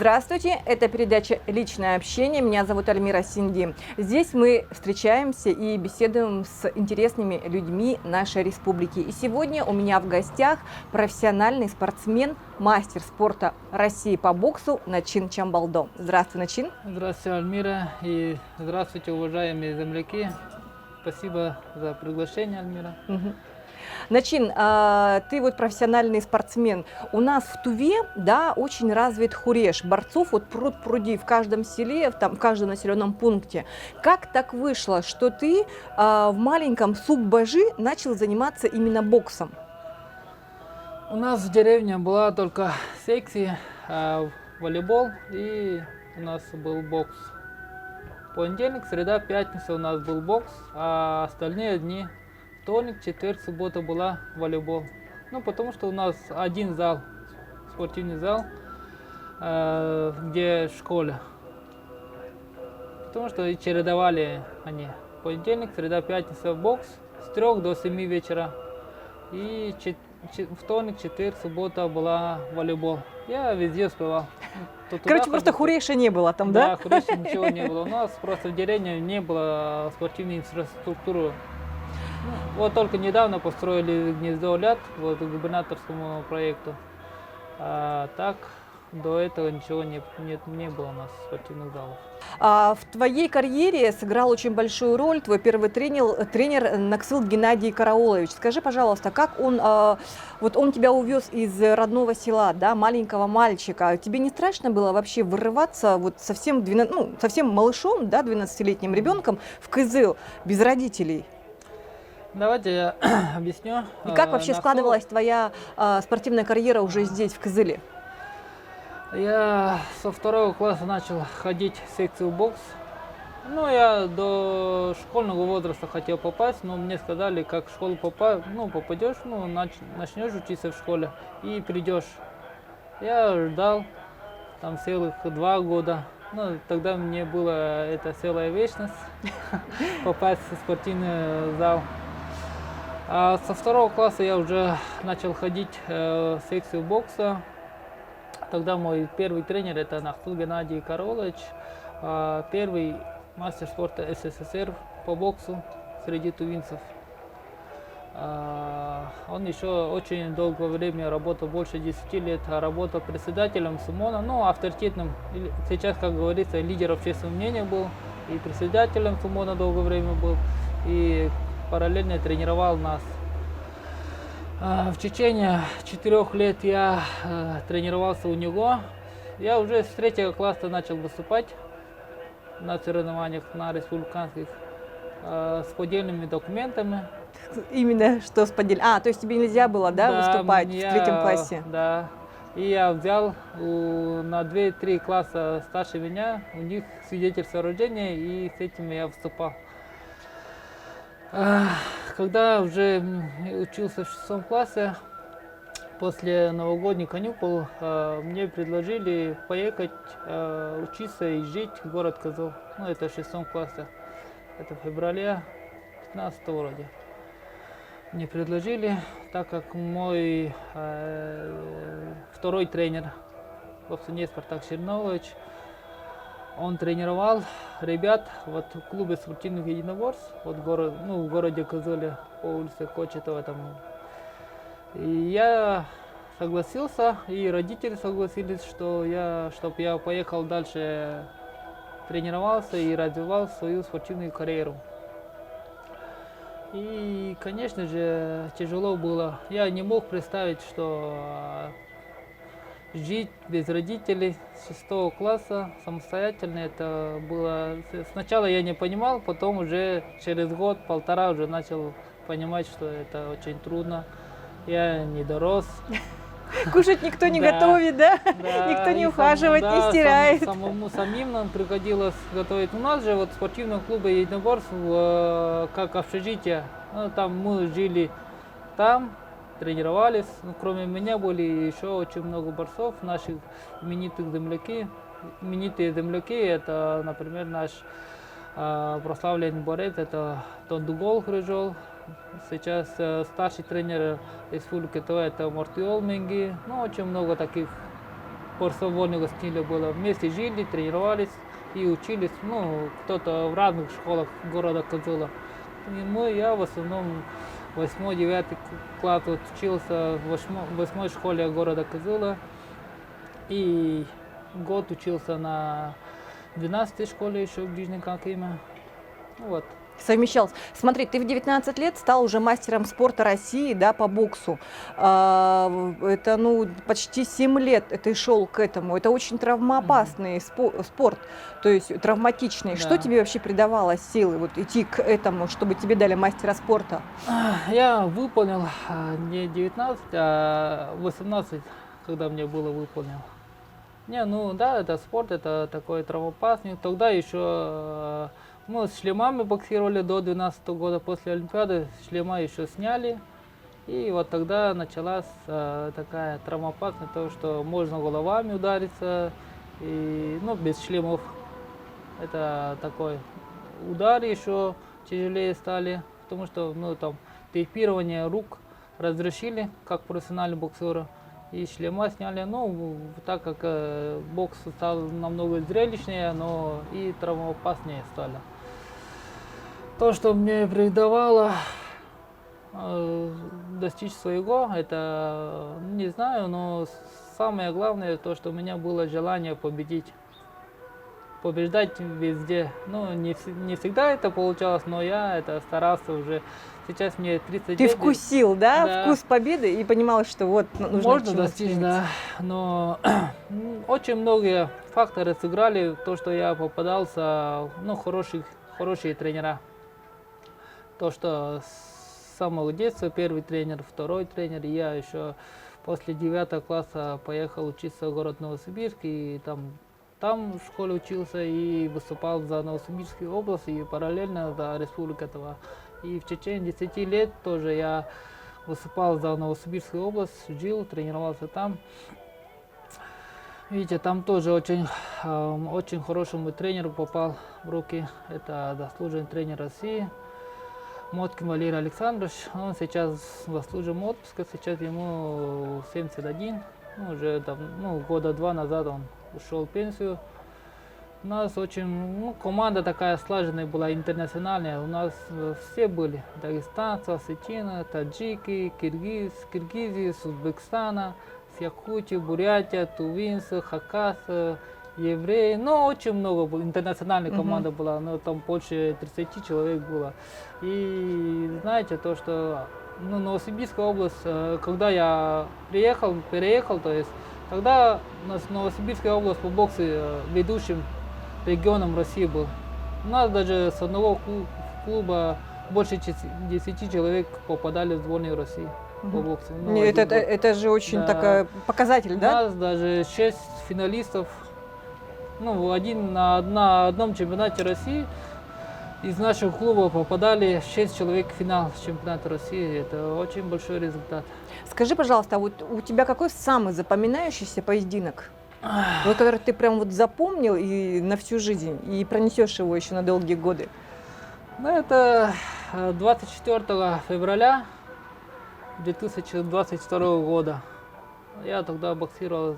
Здравствуйте, это передача «Личное общение». Меня зовут Альмира Синди. Здесь мы встречаемся и беседуем с интересными людьми нашей республики. И сегодня у меня в гостях профессиональный спортсмен, мастер спорта России по боксу Начин Чамбалдо. Здравствуй, Начин. Здравствуйте, Альмира, и здравствуйте, уважаемые земляки. Спасибо за приглашение, Альмира. Начин, ты вот профессиональный спортсмен. У нас в Туве, да, очень развит хуреш. Борцов вот пруд-пруди в каждом селе, в каждом населенном пункте. Как так вышло, что ты в маленьком Сук-Бажи начал заниматься именно боксом? У нас в деревне была только секция, волейбол, и у нас был бокс. Понедельник, среда, пятница у нас был бокс, а остальные дни вторник, четверг, суббота была волейбол. Ну, потому что у нас один зал, спортивный зал, где в школе. Потому что чередовали они. Понедельник, среда, пятница бокс с 3 до 7 вечера. И вторник, четверг, суббота была волейбол. Я везде успевал. Короче, просто хуреша не было там, да? Да, хуреша ничего не было. У нас просто в деревне не было спортивной инфраструктуры. Вот только недавно построили гнездо Ляд, вот губернаторскому проекту. А так до этого ничего не было у нас спортивных залов. В твоей карьере сыграл очень большую роль твой первый тренер Наксыл Геннадий Караулович. Скажи, пожалуйста, как он тебя увез из родного села, да, маленького мальчика. Тебе не страшно было вообще вырываться вот совсем малышом, да, 12-летним ребенком в Кызыл без родителей? Давайте я объясню. И как вообще складывалась твоя спортивная карьера уже здесь, в Кызыле? Я со 2 класса начал ходить в секцию бокс. Ну, я до школьного возраста хотел попасть, но мне сказали, как в школу попадешь, начнешь учиться в школе и придешь. Я ждал там целых 2 года. Ну, тогда мне была это целая вечность попасть в спортивный зал. А со 2 класса я уже начал ходить в секцию бокса. Тогда мой первый тренер это Наксыл Геннадий Караулович, первый мастер спорта СССР по боксу среди тувинцев. Он еще очень долгое время работал, больше 10 лет, работал председателем СУМОНа, авторитетным, сейчас, как говорится, лидер общественного мнения был, и председателем СУМОНа долгое время был, и параллельно тренировал нас. В течение 4 лет я тренировался у него. Я уже с 3 класса начал выступать на соревнованиях, на республиканских, с поддельными документами. Именно что с поддельными? То есть тебе нельзя было, выступать в 3 классе? Да. И я взял на 2-3 класса старше меня, у них свидетельство о рождении, и с этим я выступал. Когда уже учился в 6 классе, после новогодних каникул, мне предложили поехать учиться и жить в город Кызыл. Это в 6 классе. Это в феврале 15 вроде. Мне предложили, так как мой второй тренер, собственно, Спартак Чернович, он тренировал ребят в клубе спортивных единоборств в городе Кызыле по улице Кочетова. И я согласился, и родители согласились, чтобы я поехал дальше, тренировался и развивал свою спортивную карьеру. И, конечно же, тяжело было. Я не мог представить, что жить без родителей с 6 класса самостоятельно, это было... Сначала я не понимал, потом уже через год-полтора уже начал понимать, что это очень трудно. Я не дорос. Кушать никто не готовит, да? Никто не ухаживает, не стирает. Самим нам приходилось готовить. У нас же в спортивном клубе единоборств, как общежитие, там мы жили там, тренировались. Кроме меня были еще очень много борцов, наших именитых земляки. Именитые земляки, это, например, наш прославленный борец, это Тондугол Хрыжол. Сейчас старший тренер республики Тува, это Мортиол Менги. Очень много таких спортивного стиля было. Вместе жили, тренировались и учились. Ну, кто-то в разных школах города Кызыла. И я в основном 8-9 класс вот учился в 8 школе города Кызыла. И год учился на 12-й школе еще в Ближнем Калкиме. Вот. Совмещался. Смотри, ты в 19 лет стал уже мастером спорта России, да, по боксу. Это, ну, почти 7 лет ты шел к этому. Это очень травмоопасный спорт, то есть травматичный. Да. Что тебе вообще придавало силы вот идти к этому, чтобы тебе дали мастера спорта? Я выполнил не 19, а 18, когда мне было выполнено. Не, ну да, это спорт, это такой травмоопасный. Тогда еще мы с шлемами боксировали до 12 года. После Олимпиады шлема еще сняли. И вот тогда началась такая травмоопасность, то, что можно головами удариться, и, ну, без шлемов. Это такой удар еще тяжелее стали, потому что, ну, там, тейпирование рук разрешили, как профессиональные боксеры, и шлема сняли. Ну, так как бокс стал намного зрелищнее, но и травмоопаснее стали. То, что мне придавало достичь своего, это, не знаю, но самое главное, то, что у меня было желание победить. Побеждать везде. Ну, не всегда это получалось, но я это старался уже. Сейчас мне 30 Ты лет. вкусил, да, Да. вкус победы и понимал, что вот нужно к Можно чему достичь, стремиться. да. Но очень многие факторы сыграли в то, что я попадался, ну, хорошие тренера. То, что с самого детства первый тренер, второй тренер, и я еще после 9 класса поехал учиться в город Новосибирск, и там в школе учился и выступал за Новосибирскую область и параллельно за Республику Тыва. И в течение 10 лет тоже я выступал за Новосибирскую область, жил, тренировался там. Видите, там тоже очень хорошему тренеру попал в руки. Это заслуженный тренер России Моткин Валерий Александрович. Он сейчас в заслуженном отпуске, сейчас ему 71. Ну, уже года 2 назад он ушел в пенсию. У нас очень, команда такая слаженная была, интернациональная. У нас все были: дагестанцы, осетины, таджики, Киргизии, с Узбекистана, с Якутии, Бурятия, тувинцы, хакасы, евреи. Ну, очень много было, интернациональная команда была, но там больше 30 человек было. И знаете, то, что Новосибирская область, когда я переехал, то есть тогда у нас Новосибирская область по боксу ведущим регионом России был. У нас даже с одного клуба больше 10 человек попадали в сборную России по боксу. Ну, Это же очень Да. такой показатель, У да? нас даже 6 финалистов, на одном чемпионате России из нашего клуба попадали 6 человек в финал чемпионата России. Это очень большой результат. Скажи, пожалуйста, а вот у тебя какой самый запоминающийся поединок? Вот который ты прям вот запомнил и на всю жизнь, и пронесешь его еще на долгие годы? Ну, это 24 февраля 2022 года. Я тогда боксировал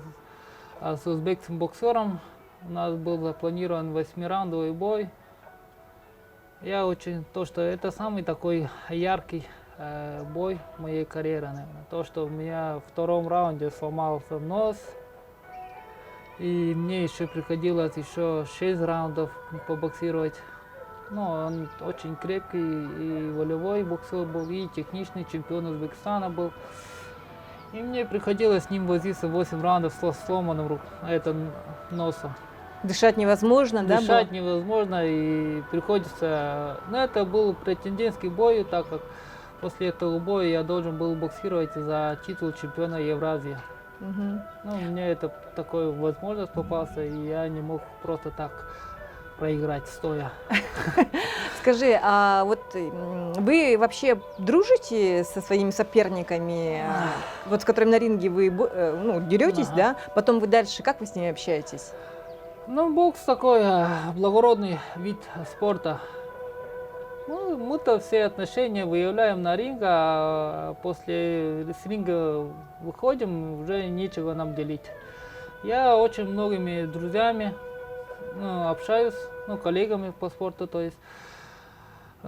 с узбекским боксером. У нас был запланирован 8-раундовый бой. То, что это самый такой яркий бой в моей карьере, наверное. То, что у меня в втором раунде сломался нос. И мне еще приходилось еще 6 раундов побоксировать. Он очень крепкий и волевой боксер был, и техничный чемпион Узбекистана был. И мне приходилось с ним возиться 8 раундов с сломанным носом. Дышать невозможно, да? Дышать было? невозможно, и приходится... это был претендентский бой, так как после этого боя я должен был боксировать за титул чемпиона Евразии. Мгм. Мне это такой возможность попался, и я не мог просто так проиграть стоя. Скажи, а вот вы вообще дружите со своими соперниками, вот с которыми на ринге вы деретесь, Ага. да? Потом вы дальше, как вы с ними общаетесь? Бокс такой благородный вид спорта. Мы-то все отношения выявляем на ринге, а после с ринга выходим, уже нечего нам делить. Я очень многими друзьями общаюсь, коллегами по спорту, то есть.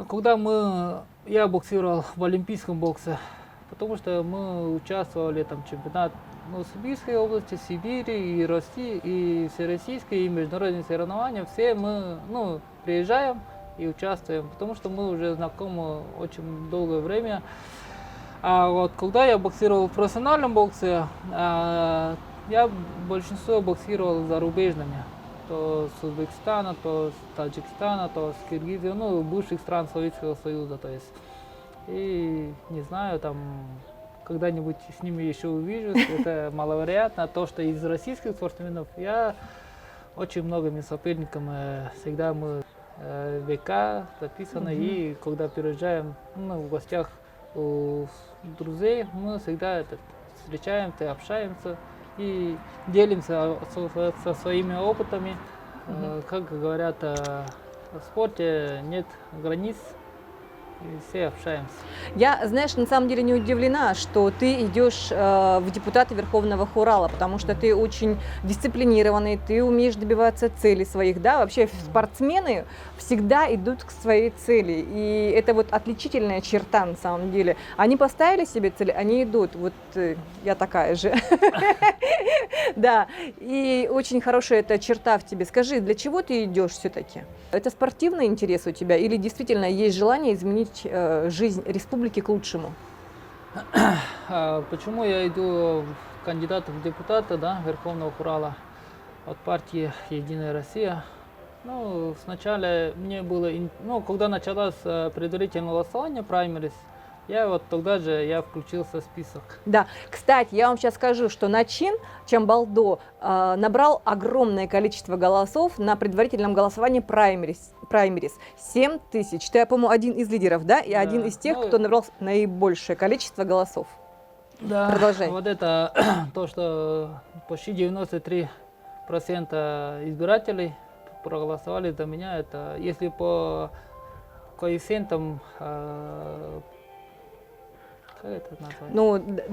Когда я боксировал в олимпийском боксе, потому что мы участвовали там в чемпионат Новосибирской области, Сибири и России, и всероссийские, и международные соревнования, все мы приезжаем и участвуем, потому что мы уже знакомы очень долгое время. А вот когда я боксировал в профессиональном боксе, я большинство боксировал зарубежными. То с Узбекистана, то с Таджикистана, то с Киргизии, бывших стран Советского Союза, то есть. И не знаю, там когда-нибудь с ними еще увижусь, это маловероятно. То, что из российских спортсменов, я очень многими соперниками, всегда мы века записаны, и когда приезжаем в гостях у друзей, мы всегда встречаемся, общаемся и делимся со своими опытами. Как говорят, в спорте нет границ, и все общаемся. Я, знаешь, на самом деле не удивлена, что ты идешь в депутаты Верховного Хурала, потому что ты очень дисциплинированный, ты умеешь добиваться целей своих, да, вообще спортсмены всегда идут к своей цели, и это вот отличительная черта на самом деле. Они поставили себе цели, они идут, вот я такая же, да, и очень хорошая эта черта в тебе. Скажи, для чего ты идешь все-таки? Это спортивный интерес у тебя или действительно есть желание изменить жизнь республики к лучшему? Почему я иду кандидатом в депутаты, Верховного Хурала от партии «Единая Россия»? Сначала мне было, когда началось предварительное голосование, праймерис, тогда же я включился в список. Да, кстати, я вам сейчас скажу, что Начин Чамбалдо набрал огромное количество голосов на предварительном голосовании праймерис. 7 тысяч. Ты, по-моему, один из лидеров, да? И один из тех, кто набрал наибольшее количество голосов. Да, продолжай. Вот это то, что почти 93% избирателей проголосовали за меня. Это если по коэффициентам, как это назвать?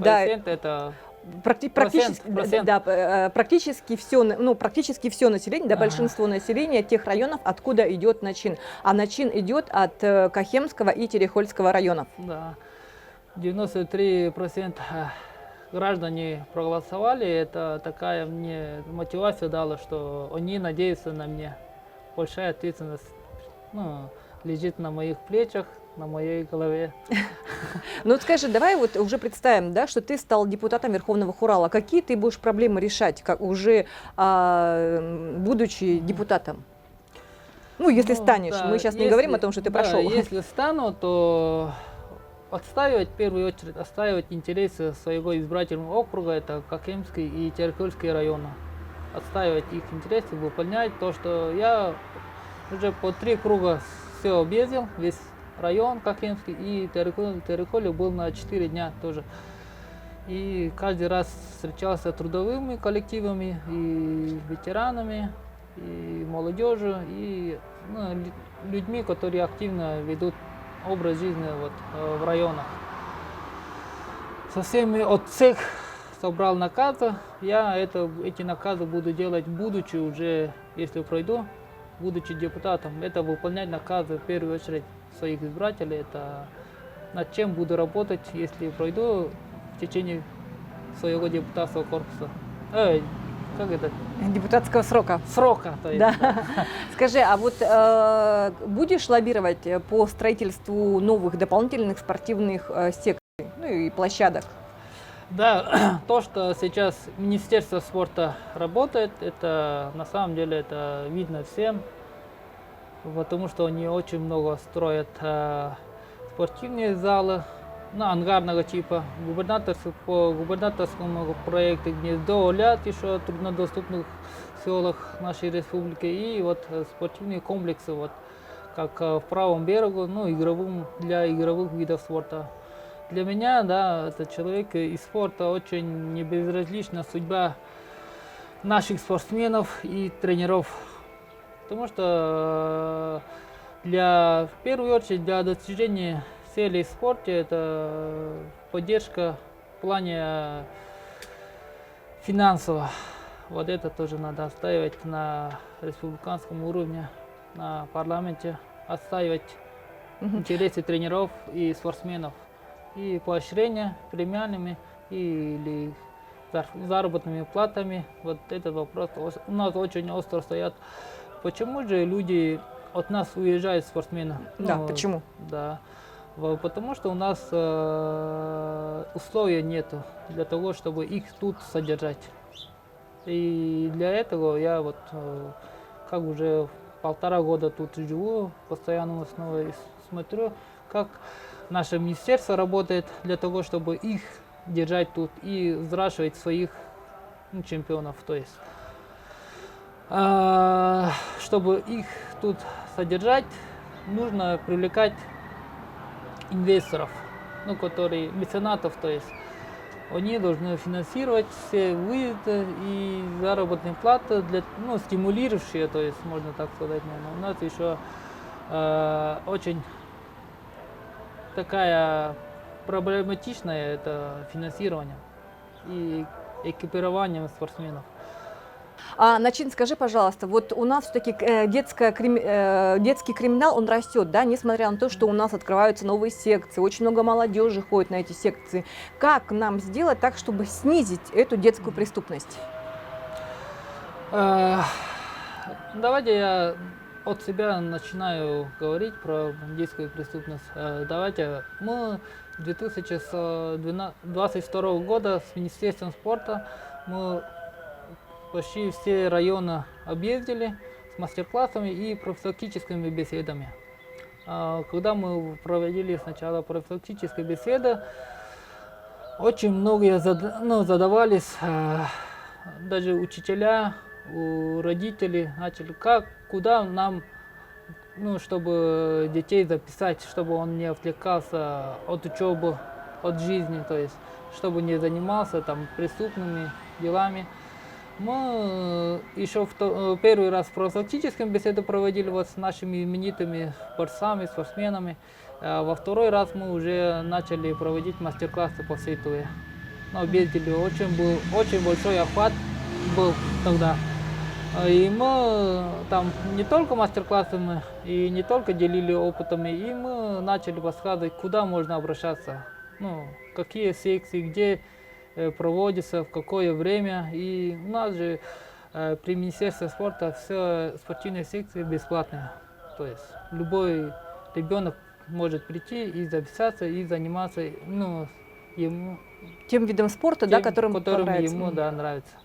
Коэффициент это практически, да, практически все население, да, большинство населения тех районов, откуда идет Начин. А Начин идет от Кахемского и Терехольского районов. Да, 93% граждане проголосовали. Это такая мне мотивация дала, что они надеются на меня. Большая ответственность лежит на моих плечах, на моей голове. Ну вот скажи, давай вот уже представим, да, что ты стал депутатом Верховного Хурала. Какие ты будешь проблемы решать, как уже будучи депутатом? Если станешь. Да, Мы сейчас не говорим о том, что ты прошел. Если стану, то отстаивать, в первую очередь, отстаивать интересы своего избирательного округа, это Кахемский и Терекольский районы. Отстаивать их интересы, выполнять то, что я уже по 3 круга все объездил, весь район Кахемский, и Тереколе был на 4 дня тоже. И каждый раз встречался с трудовыми коллективами, и ветеранами, и молодежью, и людьми, которые активно ведут образ жизни в районах. Со всеми от всех собрал наказы. Я эти наказы буду делать, будучи уже, если пройду, будучи депутатом. Это выполнять наказы в первую очередь своих избирателей. Это над чем буду работать, если пройду в течение своего депутатского корпуса. Как это? Депутатского срока. Срока. То есть, да. Скажи, а вот будешь лоббировать по строительству новых дополнительных спортивных секций, и площадок? Да, то, что сейчас Министерство спорта работает, это на самом деле это видно всем, потому что они очень много строят спортивные залы, ангарного типа, по губернаторскому проекту «Гнездо», «Ляд» еще в труднодоступных селах нашей республики, и спортивные комплексы, как в правом берегу, для игровых видов спорта. Для меня, это человек из спорта, очень небезразлична судьба наших спортсменов и тренеров. Потому что в первую очередь для достижения целей в спорте это поддержка в плане финансового. вот это тоже надо отстаивать на республиканском уровне, на парламенте, отстаивать интересы тренеров и спортсменов. И поощрение премиальными или заработными платами. Вот этот вопрос у нас очень остро стоят. Почему же люди от нас уезжают, спортсмены? Да, почему? Да. Потому что у нас условий нету для того, чтобы их тут содержать. И для этого я вот как уже 1,5 года тут живу, постоянно снова смотрю, как наше министерство работает для того, чтобы их держать тут и взращивать своих чемпионов. То есть, чтобы их тут содержать, нужно привлекать инвесторов, которые меценатов, то есть они должны финансировать все выезды и заработные платы, стимулирующие, то есть можно так сказать. Но у нас еще очень такая проблематичная это финансирование и экипирование спортсменов. Начин, скажи, пожалуйста, вот у нас все-таки детский криминал, он растет, да, несмотря на то, что у нас открываются новые секции, очень много молодежи ходит на эти секции. Как нам сделать так, чтобы снизить эту детскую преступность? Давайте я от себя начинаю говорить про детскую преступность. Давайте мы 2022 года с Министерством спорта мы почти все районы объездили с мастер-классами и профилактическими беседами. Когда мы проводили сначала профилактические беседы, очень многие задавались, даже учителя, родители начали, куда нам, чтобы детей записать, чтобы он не отвлекался от учебы, от жизни, то есть, чтобы не занимался там преступными делами. Мы еще первый раз профилактическую беседу проводили вот с нашими именитыми борцами, спортсменами. Во второй раз мы уже начали проводить мастер-классы по всей Туве. Объездили, очень большой охват был тогда. И мы там не только мастер-классы и не только делили опытами, и мы начали подсказывать, куда можно обращаться, какие секции, где проводится, в какое время. И у нас же при Министерстве спорта все спортивные секции бесплатные. То есть любой ребенок может прийти и записаться, и заниматься ему тем видом спорта, которым ему нравится.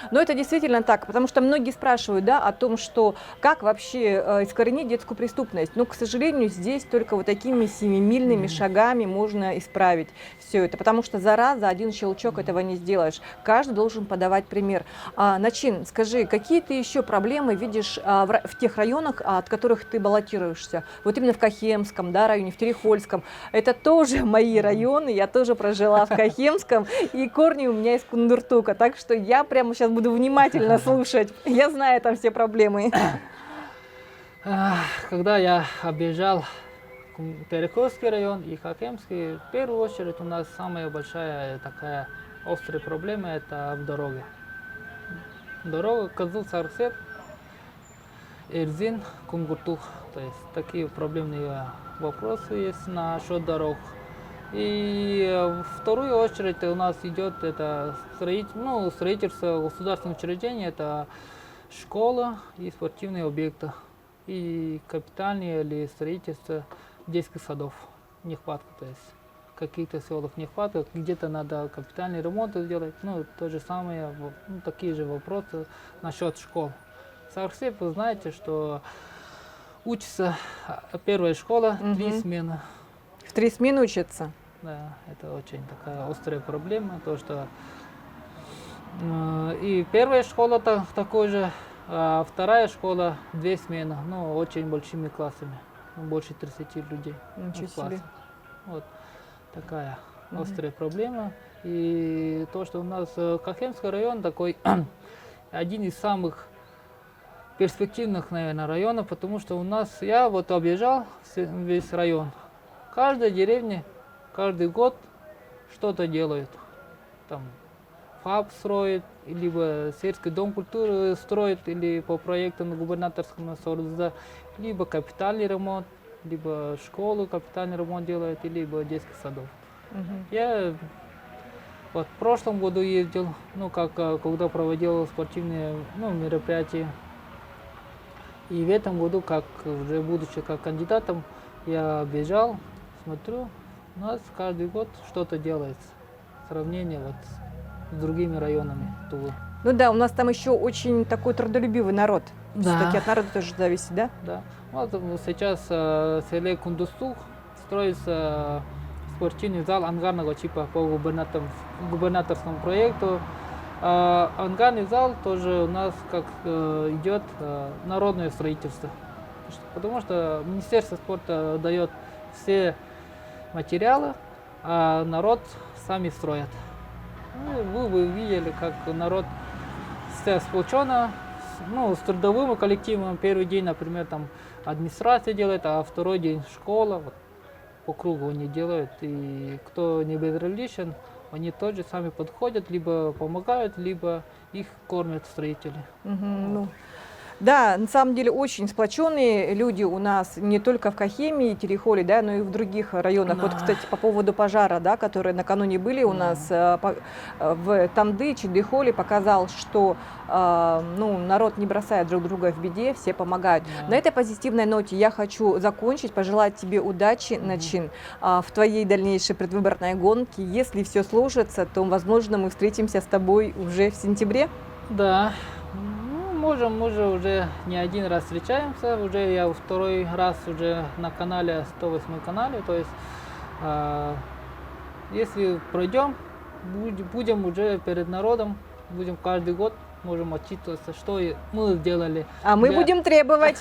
Но это действительно так, потому что многие спрашивают, о том, что как вообще искоренить детскую преступность. Но, к сожалению, здесь только вот такими семимильными шагами можно исправить все это, потому что за один щелчок этого не сделаешь. Каждый должен подавать пример. Начин, скажи, какие ты еще проблемы видишь в тех районах, от которых ты баллотируешься? Вот именно в Кахемском районе, в Терехольском. Это тоже мои районы, я тоже прожила в Кахемском, и корни у меня из Кундуртука, так что я прямо сейчас буду внимательно слушать. Я знаю там все проблемы. Когда я объезжал Терехольский район и Кахемский, в первую очередь у нас самая большая такая острая проблема – это в дороге. Дорога Кызыл-Сарысеп, Эрзин, Кунгуртук. То есть такие проблемные вопросы есть насчет дорог. И в вторую очередь у нас идет это строительство государственных учреждений, это школа и спортивные объекты, и капитальные или строительство детских садов нехватка, то есть в каких-то селах нехватка, где-то надо капитальный ремонт сделать, то же самое, такие же вопросы насчет школ. В Сарысеп вы знаете, что учится первая школа 3 смены. В 3 смены учатся? Да, это очень такая острая проблема, то что и первая школа такой же, а вторая школа 2 смены, очень большими классами, больше 30 людей. Ничего себе. Вот такая острая проблема. И то, что у нас Кахемский район такой один из самых перспективных, наверное, районов, потому что у нас, я вот объезжал весь район, каждая деревня каждый год что-то делают. Там ФАП строит, либо сельский дом культуры строит, или по проектам губернаторского сорта, либо капитальный ремонт, либо школу капитальный ремонт делает, либо детских садов. Мгм. Я вот в прошлом году ездил, когда проводил спортивные мероприятия. И в этом году, как уже будучи как кандидатом, я бежал, смотрю, у нас каждый год что-то делается. Сравнение вот с другими районами Тулы. Ну да, у нас там еще очень такой трудолюбивый народ. Да. Все-таки от народа тоже зависит, да? Да. Вот сейчас в селе Кундустух строится спортивный зал ангарного типа по губернаторскому проекту. Ангарный зал тоже у нас как идет народное строительство. Потому что Министерство спорта дает все материалы, а народ сами строят. Вы бы видели, как народ все сплоченно, с трудовым коллективом. Первый день, например, там администрация делает, а второй день школа. Вот, по кругу они делают. И кто не безразличен, они тоже сами подходят, либо помогают, либо их кормят строители. Мгм, ну. Да, на самом деле очень сплоченные люди у нас не только в Кахеме и Терехоле, да, но и в других районах. Вот, Да. кстати, по поводу пожара, да, которые накануне были у нас в Тамды, Чедыхоле, показал, что народ не бросает друг друга в беде, все помогают. Да. На этой позитивной ноте я хочу закончить, пожелать тебе удачи, Начин, в твоей дальнейшей предвыборной гонке. Если все сложится, то, возможно, мы встретимся с тобой уже в сентябре. Да, мы уже не один раз встречаемся, уже я второй раз уже на канале, 108 канале, то есть если пройдем, будем уже перед народом, будем каждый год, можем отчитываться, что мы сделали. А мы будем требовать.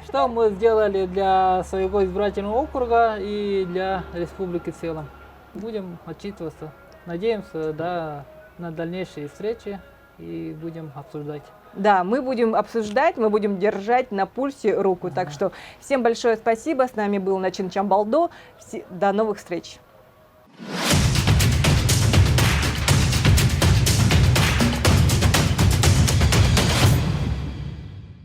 Что мы сделали для своего избирательного округа и для республики в целом. Будем отчитываться. Надеемся, да, на дальнейшие встречи и будем обсуждать. Да, мы будем обсуждать, мы будем держать на пульсе руку. Так что всем большое спасибо. С нами был Начин Чамбалдо. До новых встреч.